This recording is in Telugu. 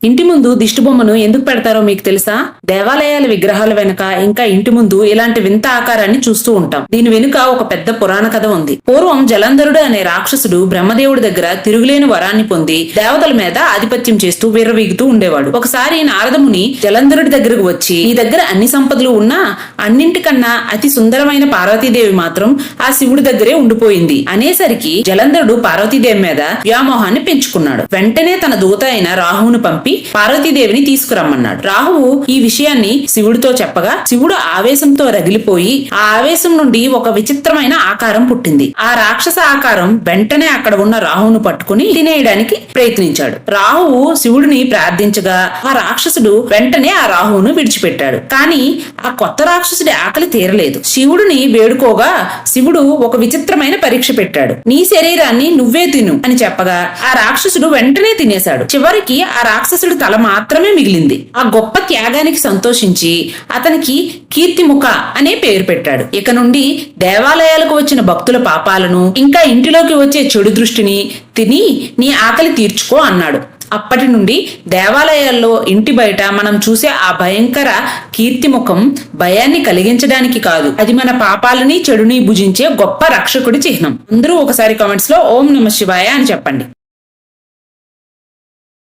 ఇంటి ముందు దిష్టి బొమ్మను ఎందుకు పెడతారో మీకు తెలుసా? దేవాలయాల విగ్రహాల వెనుక ఇంకా ఇంటి ముందు ఇలాంటి వింత ఆకారాన్ని చూస్తూ ఉంటాం. దీని వెనుక ఒక పెద్ద పురాణ కథ ఉంది. పూర్వం జలంధరుడు అనే రాక్షసుడు బ్రహ్మదేవుడి దగ్గర తిరుగులేని వరాన్ని పొంది దేవతల మీద ఆధిపత్యం చేస్తూ విర్రవీగుతూ ఉండేవాడు. ఒకసారి నారదముని జలంధరుడి దగ్గరకు వచ్చి, ఈ దగ్గర అన్ని సంపదలు ఉన్నా అన్నింటికన్నా అతి సుందరమైన పార్వతీదేవి మాత్రం ఆ శివుడి దగ్గరే ఉండిపోయింది అనేసరికి జలంధరుడు పార్వతీదేవి మీద వ్యామోహాన్ని పెంచుకున్నాడు. వెంటనే తన దూత అయిన రాహువును పంపి పార్వతీదేవిని తీసుకురమ్మన్నాడు. రాహువు ఈ విషయాన్ని శివుడితో చెప్పగా శివుడు ఆవేశంతో రగిలిపోయి ఆ ఆవేశం నుండి ఒక విచిత్రమైన ఆకారం పుట్టింది. ఆ రాక్షస ఆకారం వెంటనే అక్కడ ఉన్న రాహువును పట్టుకుని తినేయడానికి ప్రయత్నించాడు. రాహువు శివుడిని ప్రార్థించగా ఆ రాక్షసుడు వెంటనే ఆ రాహువును విడిచిపెట్టాడు. కానీ ఆ కొత్త రాక్షసుడి ఆకలి తీరలేదు. శివుడిని వేడుకోగా శివుడు ఒక విచిత్రమైన పరీక్ష పెట్టాడు. నీ శరీరాన్ని నువ్వే తిను అని చెప్పగా ఆ రాక్షసుడు వెంటనే తినేశాడు. చివరికి ఆ రాక్షసుడి తల మాత్రమే మిగిలింది. ఆ గొప్ప త్యాగానికి సంతోషించి అతనికి కీర్తిముఖ అనే పేరు పెట్టాడు. ఇక నుండి దేవాలయాలకు వచ్చిన భక్తుల పాపాలను ఇంకా ఇంటిలోకి వచ్చే చెడు దృష్టిని తిని నీ ఆకలి తీర్చుకో అన్నాడు. అప్పటి నుండి దేవాలయాల్లో ఇంటి బయట మనం చూసే ఆ భయంకర కీర్తిముఖం భయాన్ని కలిగించడానికి కాదు, అది మన పాపాలని చెడుని భుజించే గొప్ప రక్షకుడి చిహ్నం. అందరూ ఒకసారి కామెంట్స్ లో ఓం నమః శివాయ అని చెప్పండి.